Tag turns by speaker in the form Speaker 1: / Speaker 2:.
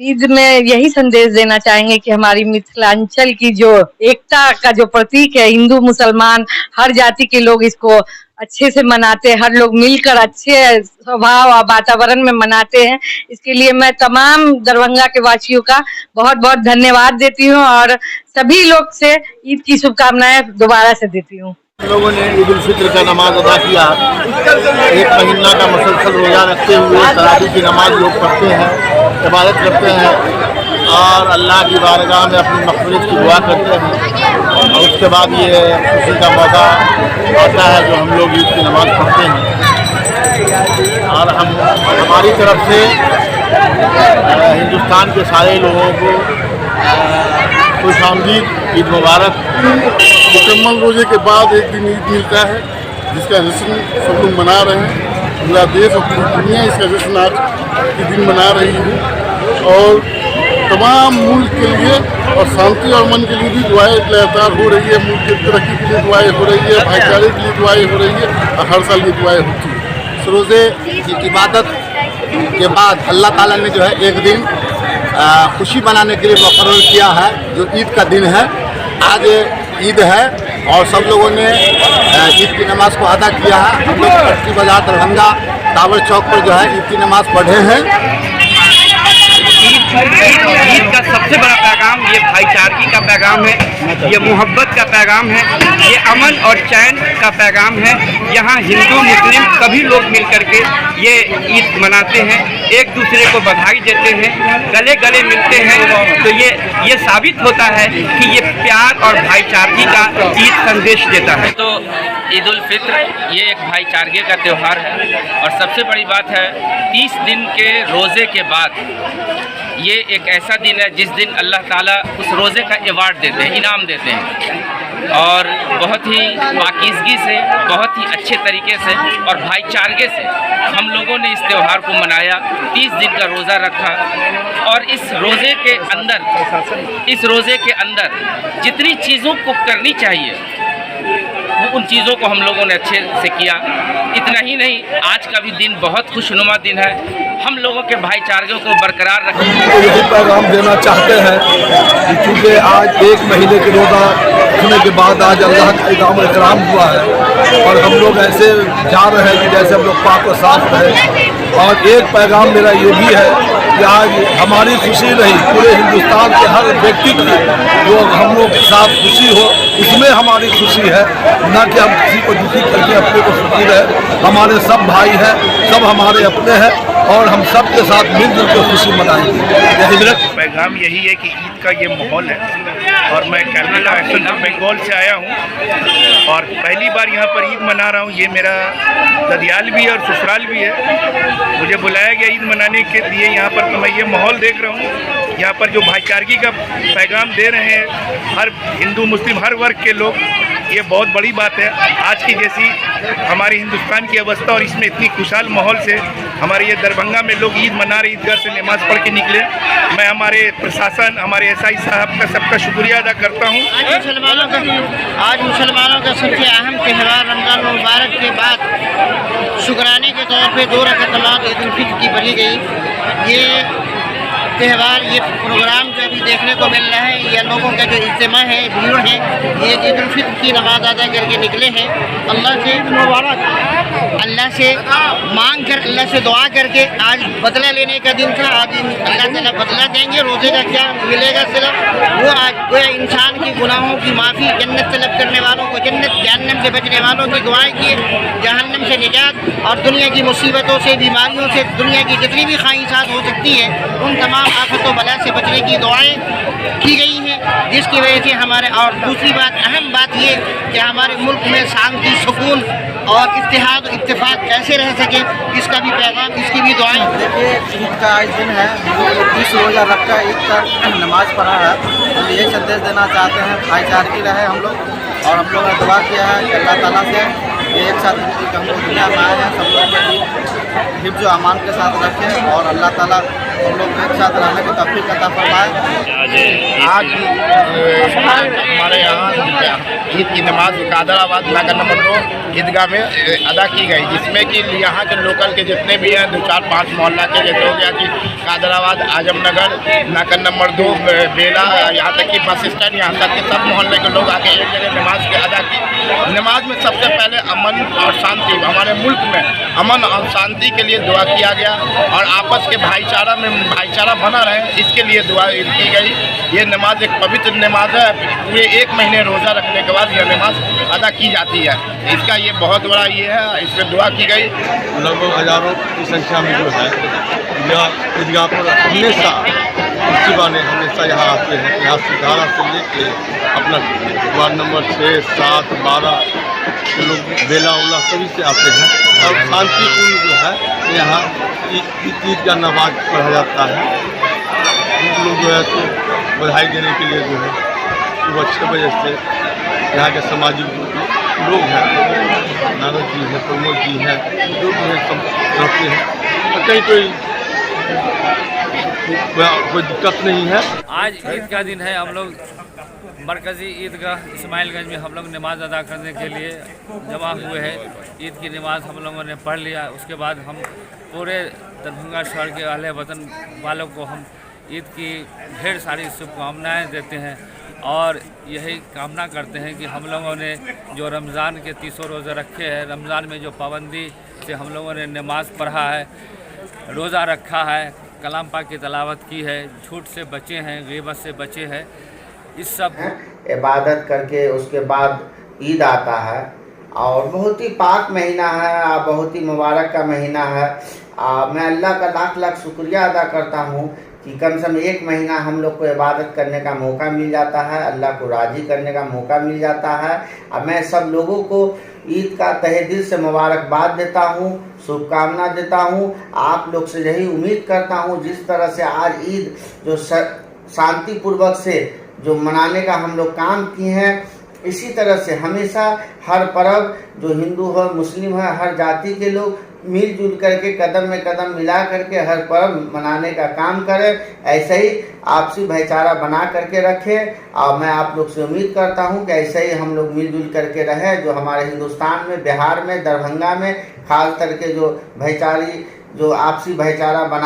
Speaker 1: ईद में यही संदेश देना चाहेंगे कि हमारी मिथिलांचल की जो एकता का जो प्रतीक है, हिंदू मुसलमान हर जाति के लोग इसको अच्छे से मनाते हैं, हर लोग मिलकर अच्छे स्वभाव और वातावरण में मनाते हैं। इसके लिए मैं तमाम दरभंगा के वासियों का बहुत बहुत धन्यवाद देती हूँ और सभी लोग से ईद की शुभकामनाएं दोबारा से देती हूँ।
Speaker 2: लोगों ने ईद उल फित्र का नमाज अदा किया। एक महीना का मुसलसल रोजा रखते हुए तरावी की नमाज लोग पढ़ते हैं, इबादत करते हैं और अल्लाह की बारगाह में अपनी मग़फ़िरत की दुआ करते हैं। और उसके बाद ये खुशी का मौका आता है जो हम लोग ईद की नमाज़ पढ़ते हैं। और हमारी तरफ से हिंदुस्तान के सारे लोगों को खुशामदीद, ईद मुबारक।
Speaker 3: मुकम्मल रोजे के बाद एक दिन ईद मिलता है जिसका जश्न सब लोग मना रहे हैं। पूरा देश और पूरी दुनिया इसका जश्न आज के दिन मना रही है और तमाम मुल्क के लिए और शांति और मन के लिए भी दुआएं लगातार हो रही है। मुल्क की तरक्की के लिए दुआएं हो रही है, भाईचारे के लिए दुआएं हो रही है और हर साल ये दुआएं होती है।
Speaker 2: इस रोज़े की इबादत के बाद अल्लाह ताला ने जो है एक दिन खुशी मनाने के लिए मुकर्रर किया है जो ईद का दिन है। आज ईद है और सब लोगों ने ईद की नमाज़ को अदा किया है। हम लोग पटरी बाजार दरभंगा टावर चौक पर जो है ईद की नमाज़ पढ़े हैं।
Speaker 4: ईद का सबसे बड़ा पैगाम ये भाईचारगी का पैगाम है, ये मोहब्बत का पैगाम है, ये अमन और चैन का पैगाम है। यहाँ हिंदू मुस्लिम सभी लोग मिल करके ये ईद मनाते हैं, एक दूसरे को बधाई देते हैं, गले गले मिलते हैं। तो ये साबित होता है कि ये प्यार और भाईचारगी का ईद संदेश देता है।
Speaker 5: तो ईद उल फित्र ये एक भाईचारगी का त्यौहार है और सबसे बड़ी बात है 30 दिन के रोज़े के बाद ये एक ऐसा दिन है जिस दिन अल्लाह ताला उस रोज़े का अवार्ड देते हैं, इनाम देते हैं और बहुत ही पाकीज़गी से, बहुत ही अच्छे तरीके से और भाईचारगे से हम लोगों ने इस त्यौहार को मनाया। 30 दिन का रोज़ा रखा और इस रोज़े के अंदर जितनी चीज़ों को करनी चाहिए उन चीज़ों को हम लोगों ने अच्छे से किया। इतना ही नहीं, आज का भी दिन बहुत खुशनुमा दिन है। हम लोगों के भाईचारे को बरकरार रखने
Speaker 6: तो यही पैगाम देना चाहते हैं कि चूँकि आज एक महीने के रोज़ा रखने के बाद आज अल्लाह का इनाम इकराम हुआ है और हम लोग ऐसे जा रहे हैं कि जैसे हम लोग पाक और साफ रहे। और एक पैगाम मेरा ये भी है कि आज हमारी खुशी नहीं, पूरे हिंदुस्तान के हर व्यक्ति की जो हम लोग के साथ खुशी हो उसमें हमारी खुशी है, न कि हम किसी को दुखी करके अपने को सुखी रहे। हमारे सब भाई हैं, सब हमारे अपने हैं और हम सब के साथ मिलजुल कर खुशी मनाएंगे।
Speaker 4: पैगाम यही है कि ईद का ये माहौल है और मैं केरला बंगाल से आया हूँ और पहली बार यहाँ पर ईद मना रहा हूँ। ये मेरा ददियाल भी है और ससुराल भी है। मुझे बुलाया गया ईद मनाने के लिए यहाँ पर, तो मैं ये माहौल देख रहा हूँ। यहाँ पर जो भाईचारगी का पैगाम दे रहे हैं हर हिंदू मुस्लिम हर वर्ग के लोग, ये बहुत बड़ी बात है। आज की जैसी हमारे हिंदुस्तान की अवस्था और इसमें इतनी खुशहाल माहौल से हमारे ये दरभंगा में लोग ईद मना रहे, ईदगाह से नमाज़ पढ़ के निकले। मैं हमारे प्रशासन, हमारे एसआई साहब का सबका शुक्रिया अदा करता हूँ।
Speaker 7: आज मुसलमानों का सबसे अहम त्यौहार रमज़ान मुबारक के बाद शुक्राने के तौर पे 2 रकात नमाज़ ईद उल फित्र की पढ़ी गई। ये त्यौहार, ये प्रोग्राम जो अभी देखने को मिल रहा है, या लोगों का जो इज्तिमा है, भीड़ है, ये ईद उल फित्र की नमाज अदा करके निकले हैं। अल्लाह से मांग कर, अल्लाह से दुआ करके आज बदला लेने का दिन था। आज अल्लाह ताला बदला देंगे। रोज़े का क्या मिलेगा सिर्फ वो, आज कोई इंसान की गुनाहों की माफ़ी, जन्नत तलब करने वालों को जन्नत, जहन्नम से बचने वालों की दुआएं किए, जहन्नम से निजात और दुनिया की मुसीबतों से, बीमारियों से, दुनिया की जितनी भी ख्वाहिशात हो सकती है उन तमाम आफत व बला से बचने की दुआएं की गई हैं, जिसकी वजह से हमारे, और दूसरी बात, अहम बात ये कि हमारे मुल्क में शांति, सुकून और इत्तेहाद इत्तेफाक कैसे रह सके, इसका भी पैगाम, इसकी भी दुआएं।
Speaker 8: देखिए, ईद का आज दिन है, 20 रोज़ा रख कर ईद का नमाज़ पढ़ा है। हम यही संदेश देना चाहते हैं, भाईचारगी रहे हम लोग। और हम लोग ने दुआ किया है कि अल्लाह ताला से ये एक साथ हम लोग दुनिया में आए हैं, सब लोग हिफ्ज़ व अमान के साथ रखें और अल्लाह ताला हम लोग एक साथ रहने की तौफीक अता फरमाए।
Speaker 2: आज हमारे यहाँ ईद की नमाज कादराबाद नाका नंबर 2 ईदगाह में अदा की गई, जिसमें कि यहाँ के लोकल के जितने भी हैं 2-4-5 मोहल्ला के, जैसे हो गया कि कादराबाद, आजमनगर, नाका नंबर 2, बेला, यहाँ तक कि बस स्टैंड, यहाँ तक कि सब मोहल्ले के लोग आके एक जगह नमाज के अदा की। नमाज में सबसे पहले अमन और शांति, हमारे मुल्क में अमन और शांति के लिए दुआ किया गया और आपस के भाईचारा बना रहे, इसके लिए दुआ की गई। ये नमाज एक पवित्र नमाज है, पूरे 1 महीने रोज़ा रखने के बाद यह नमाज अदा की जाती है। इसका ये बहुत बड़ा ये है, इस पर दुआ की गई।
Speaker 6: लगभग हज़ारों की संख्या में जो है यह ईदगाह पर हमेशा इसी बहाने हमेशा यहाँ आते हैं। यहाँ से धारा से लेके अपना वार्ड नंबर 6, 7, 12 के लोग बेला उला सभी से आते हैं और शांतिपूर्ण जो है यहाँ ईद का नमाज पढ़ा जाता है। लोग जो है तो बधाई देने के लिए जो है सुबह 6 बजे से यहाँ के सामाजिक लोग हैं, नारद जी हैं, प्रमोद जी हैं, जो भी हैं सब रहते हैं और कहीं कोई दिक्कत नहीं है।
Speaker 5: आज ईद का दिन है। हम लोग मरकज़ी ईदगाह इस्माइलगंज में हम लोग नमाज़ अदा करने के लिए जमा हुए हैं। ईद की नमाज़ हम लोगों ने पढ़ लिया। उसके बाद हम पूरे दरभंगा शहर के अहले वतन वालों को हम ईद की ढेर सारी शुभकामनाएँ देते हैं और यही कामना करते हैं कि हम लोगों ने जो रमज़ान के 30 रोज़े रखे हैं, रमज़ान में जो पाबंदी से हम लोगों ने नमाज़ पढ़ा है, रोज़ा रखा है, कलाम पाक की तलावत की है, झूठ से बचे हैं, ग़ीबत से बचे हैं, इस सब
Speaker 7: इबादत करके उसके बाद ईद आता है और बहुत ही पाक महीना है और बहुत ही मुबारक का महीना है। मैं अल्लाह का लाख लाख शुक्रिया अदा करता हूँ कि कम से कम 1 महीना हम लोग को इबादत करने का मौका मिल जाता है, अल्लाह को राज़ी करने का मौका मिल जाता है। और मैं सब लोगों को ईद का तहे दिल से मुबारकबाद देता हूँ, शुभकामना देता हूँ। आप लोग से यही उम्मीद करता हूँ जिस तरह से आज ईद जो शांतिपूर्वक से जो मनाने का हम लोग काम किए हैं, इसी तरह से हमेशा हर पर्व जो हिंदू हो मुस्लिम है, हर जाति के लोग मिलजुल करके कदम में कदम मिला करके हर पर्व मनाने का काम करें। ऐसे ही आपसी भाईचारा बना करके रखें और मैं आप लोग से उम्मीद करता हूं कि ऐसे ही हम लोग मिलजुल करके रहें। जो हमारे हिंदुस्तान में, बिहार में, दरभंगा में खास करके जो भाईचारी जो आपसी भाईचारा बना